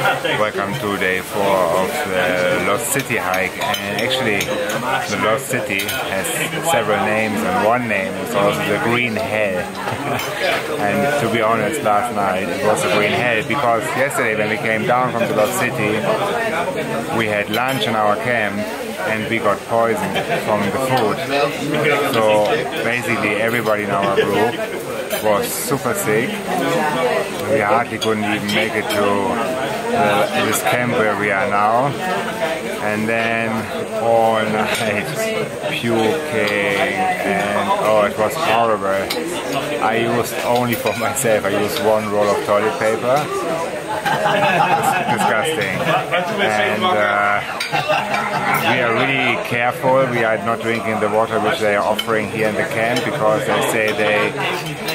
Welcome to day 4 of the Lost City hike, and actually the Lost City has several names, and one name is also the Green Hell. And to be honest, last night it was a green hell because yesterday when we came down from the Lost City we had lunch in our camp and we got poisoned from the food. So basically everybody in our group was super sick. We hardly couldn't even make it to this camp where we are now, and then all night puking, and oh, it was horrible. I used only for myself, I used one roll of toilet paper. Disgusting. And we are really careful. We are not drinking the water which they are offering here in the camp because they say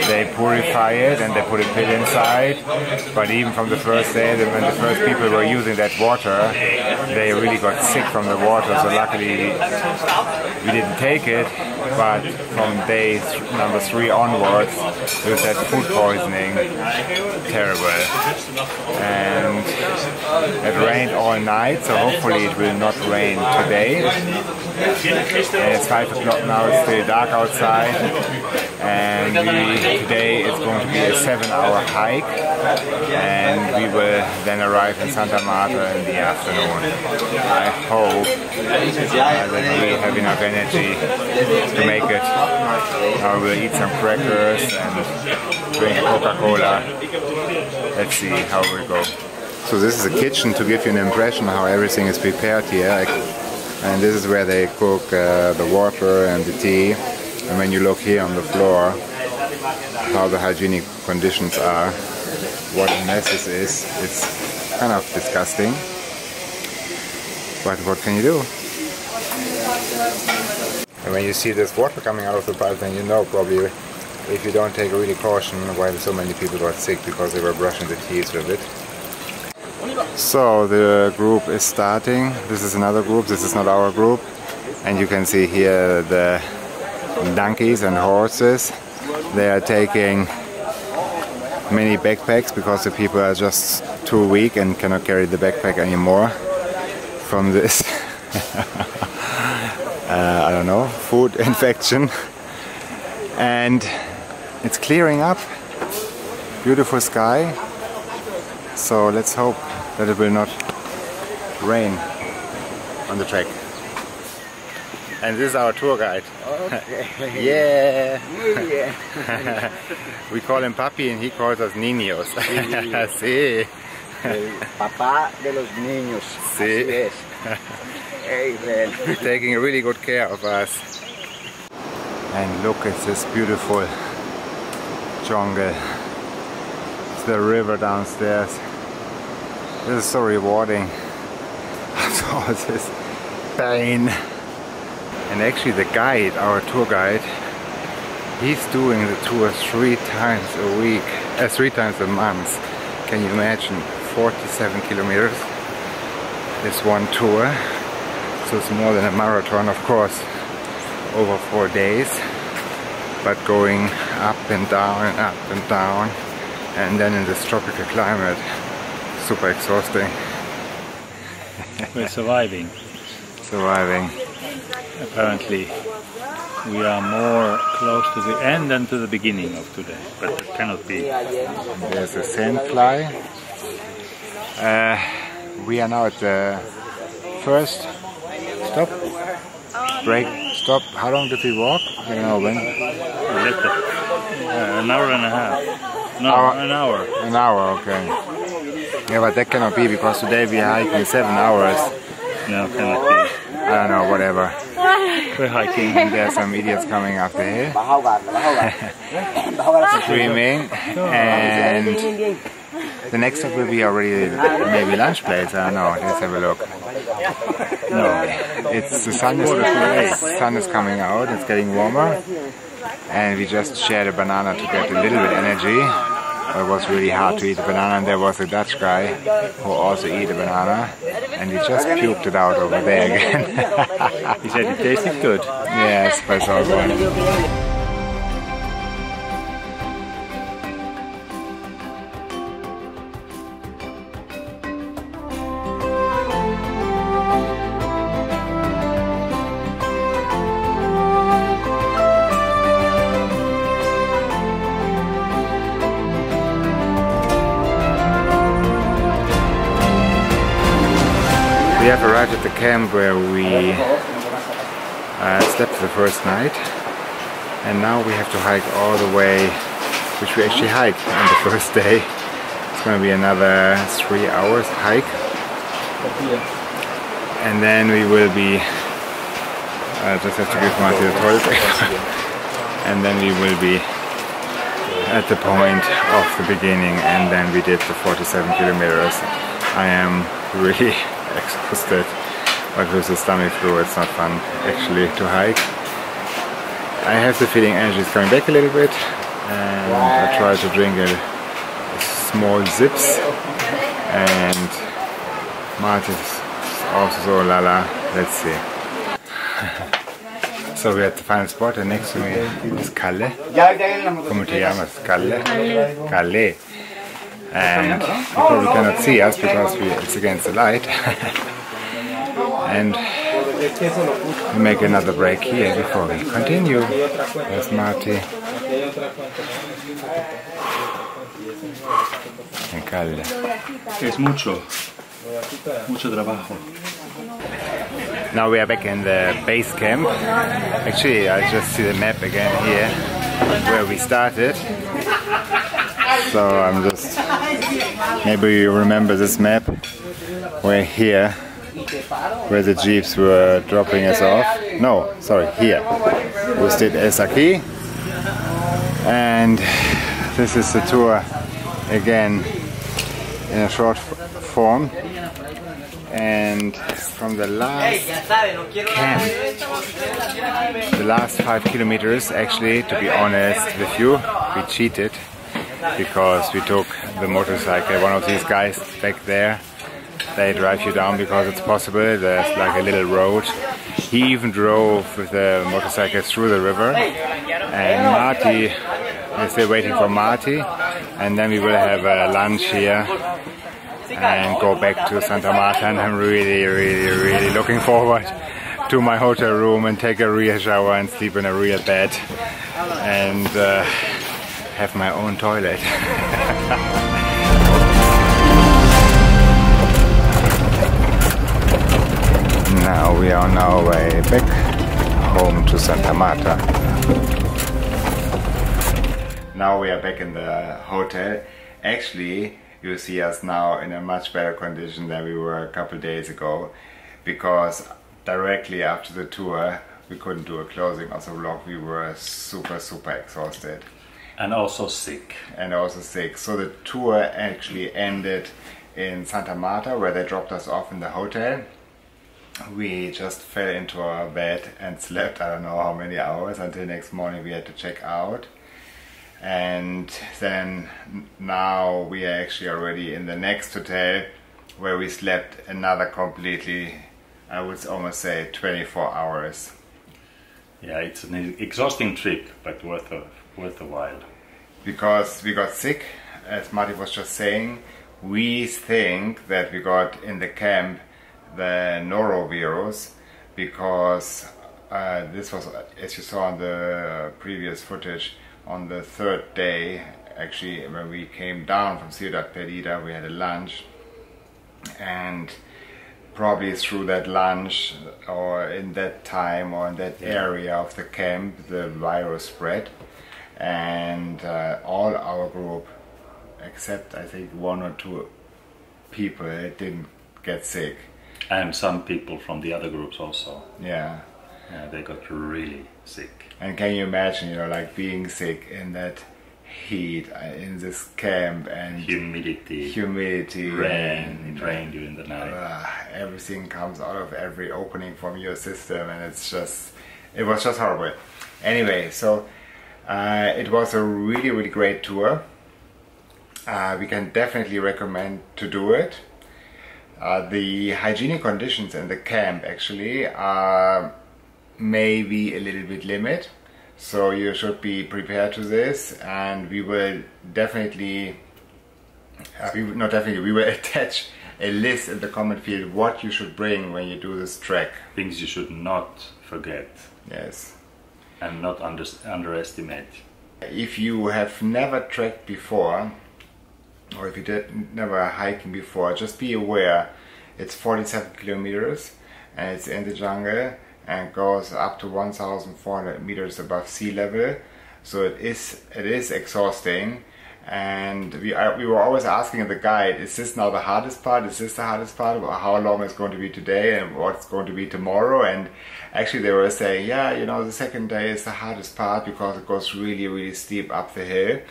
they purify it and they put a pill inside. But even from the first day, when the first people were using that water, they really got sick from the water. So luckily we didn't take it. But from day number 3 onwards, with that food poisoning, terrible. And it rained all night, so hopefully it will not rain today. And it's 5 o'clock now, it's still dark outside, and today it's going to be a 7-hour hike, and we will then arrive in Santa Marta in the afternoon. I hope that we have enough energy to make it. Now we'll eat some crackers and drink Coca-Cola. Let's see how we go. So this is a kitchen to give you an impression how everything is prepared here. And this is where they cook the water and the tea. And when you look here on the floor, how the hygienic conditions are, what a mess this is, it's kind of disgusting. But what can you do? And when you see this water coming out of the pipe, then you know probably if you don't take really caution why so many people got sick, because they were brushing the teeth with it. So the group is starting. This is another group, this is not our group. And you can see here the donkeys and horses. They are taking many backpacks because the people are just too weak and cannot carry the backpack anymore from this I don't know, food infection. And it's clearing up. Beautiful sky. So let's hope that it will not rain on the trek. And this is our tour guide. Okay. Yeah. We call him Papi and he calls us Niños. Sí. El papá de los niños. Sí. Así es. Amen. Taking really good care of us. And look at this beautiful jungle. It's the river downstairs. This is so rewarding after all this pain. And actually the guide, our tour guide, he's doing the tour 3 times a week, 3 times a month. Can you imagine? 47 kilometers is one tour. So it's more than a marathon, of course, over 4 days. But going up and down and up and down, and then in this tropical climate, super exhausting. We're surviving. Surviving. Apparently we are more close to the end than to the beginning of today, but it cannot be. There's a sandfly. We are now at the first stop. Break. Stop. How long did we walk? I don't know when. An hour and a half. No, an hour. An hour, okay. Yeah, but that cannot be because today we are hiking 7 hours. No, cannot be. I don't know, whatever. We're hiking. And there's some idiots coming up the hill. Screaming. And the next stop will be already maybe lunch place. I don't know. Let's have a look. No, it's the sun is coming out. It's getting warmer, and we just shared a banana to get a little bit energy. It was really hard to eat a banana, and there was a Dutch guy who also ate a banana, and he just puked it out over there again. He said it tasted good. Yes, but it's all good. We have arrived at the camp where we slept the first night, and now we have to hike all the way, which we actually hiked on the first day. It's going to be another 3 hours hike, and then we will be just have to give Marty the toilet paper and then we will be at the point of the beginning, and then we did the 47 kilometers. I am really exhausted, but with the stomach flu it's not fun actually to hike. I have the feeling energy is coming back a little bit, and I try to drink a small zips, and Marty's also so lala. Let's see. So we're at the final spot, and next to me is Kalle. ¿Cómo te llamas? Kalle? Kalle. And you probably cannot see us because it's against the light. And we make another break here before we continue. There's Marty and Kalle. Es mucho trabajo. Now we are back in the base camp. Actually, I just see the map again here where we started. So I'm just, maybe you remember this map. We're here where the jeeps were dropping us off. No, sorry, here. Usted es aquí. And this is the tour again in a short form. And from the last camp, the last 5 kilometers, actually, to be honest with you, we cheated because we took the motorcycle. One of these guys back there, they drive you down because it's possible. There's like a little road. He even drove with the motorcycle through the river. And Marty, we're still waiting for Marty, and then we will have a lunch here and go back to Santa Marta, and I'm really looking forward to my hotel room and take a real shower and sleep in a real bed and have my own toilet. Now we are on our way back home to Santa Marta. Now we are back in the hotel. Actually, you see us now in a much better condition than we were a couple days ago, because directly after the tour we couldn't do a closing of the vlog. We were super exhausted. And also sick. So the tour actually ended in Santa Marta, where they dropped us off in the hotel. We just fell into our bed and slept I don't know how many hours until next morning we had to check out. And then now we are actually already in the next hotel, where we slept another completely, I would almost say 24 hours. Yeah, it's an exhausting trip, but worth a while. Because we got sick, as Marty was just saying. We think that we got in the camp the norovirus, because this was, as you saw in the previous footage, on the third day, actually, when we came down from Ciudad Perdida, we had a lunch, and probably through that lunch, or in that time, or in that area of the camp, the virus spread, and all our group, except I think 1 or 2 people, didn't get sick. And some people from the other groups also. Yeah. Yeah, they got really sick. And can you imagine, you know, like being sick in that heat, in this camp, and humidity, rain, it rained during the night. Everything comes out of every opening from your system, and it was just horrible. Anyway, so it was a really great tour. We can definitely recommend to do it. The hygienic conditions in the camp actually are maybe a little bit limited, so you should be prepared to this, and we will definitely, we will attach a list in the comment field what you should bring when you do this trek. Things you should not forget. Yes. And not underestimate. If you have never trekked before, or if you never hiking before, just be aware It's 47 kilometers and it's in the jungle and goes up to 1,400 meters above sea level. So it is exhausting. And we were always asking the guide, is this now the hardest part? Is this the hardest part? Or how long it's going to be today and what's going to be tomorrow? And actually they were saying, yeah, you know, the second day is the hardest part because it goes really, really steep up the hill.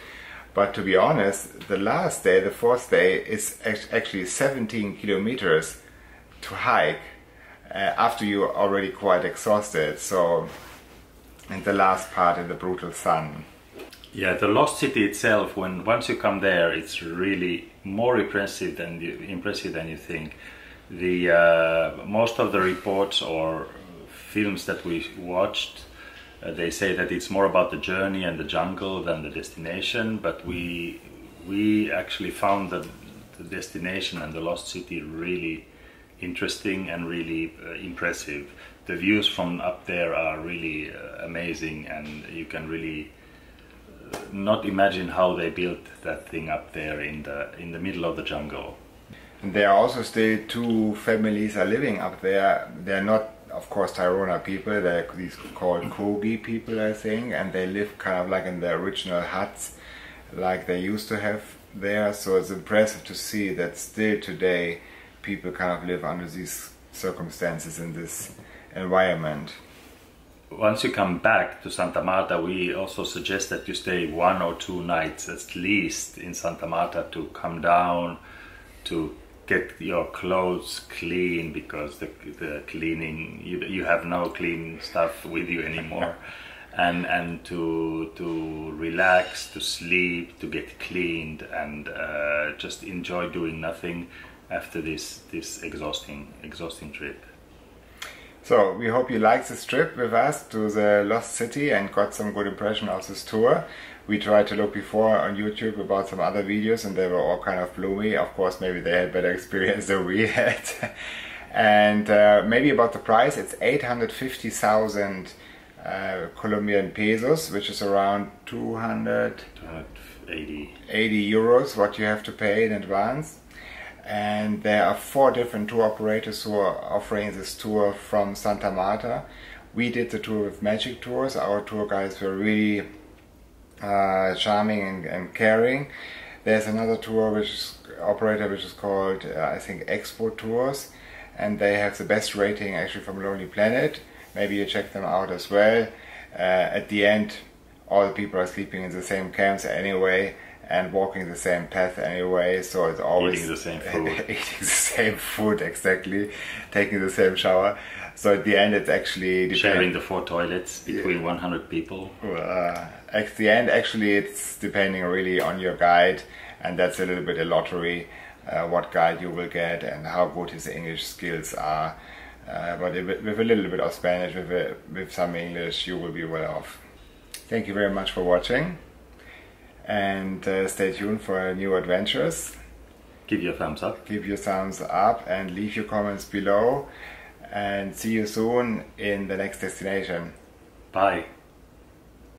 But to be honest, the last day, the fourth day, is actually 17 kilometers to hike after you're already quite exhausted. So, and the last part in the brutal sun. Yeah, the lost city itself, once you come there, it's really more impressive than you think. The most of the reports or films that we watched, they say that it's more about the journey and the jungle than the destination. But we actually found the destination and the lost city really interesting and really impressive. The views from up there are really amazing, and you can really not imagine how they built that thing up there in the middle of the jungle. And there are also still two families are living up there. They're not, of course, Tayrona people. They're these called Kogi people, I think, and they live kind of like in the original huts, like they used to have there. So it's impressive to see that still today people kind of live under these circumstances in this environment. Once you come back to Santa Marta, we also suggest that you stay 1 or 2 nights at least in Santa Marta to come down, to get your clothes clean, because the cleaning, you have no clean stuff with you anymore, and to relax, to sleep, to get cleaned, and just enjoy doing nothing after this exhausting trip. So we hope you liked this trip with us to the Lost City and got some good impression of this tour. We tried to look before on YouTube about some other videos and they were all kind of gloomy. Of course, maybe they had better experience than we had. And maybe about the price, it's 850,000 Colombian pesos, which is around 280 euros, what you have to pay in advance. And there are 4 different tour operators who are offering this tour from Santa Marta. We did the tour with Magic Tours. Our tour guides were really charming and caring. There's another tour operator which is called I think Expo Tours, and they have the best rating actually from Lonely Planet. Maybe you check them out as well. At the end, all the people are sleeping in the same camps anyway and walking the same path anyway, so it's always eating the same food. Eating the same food, exactly, taking the same shower. So at the end it's actually sharing the 4 toilets between 100 people. At the end actually it's depending really on your guide, and that's a little bit a lottery what guide you will get and how good his English skills are. But with a little bit of Spanish, with some English, you will be well off. Thank you very much for watching. And stay tuned for new adventures. Give your thumbs up. Give your thumbs up and leave your comments below. And see you soon in the next destination. Bye.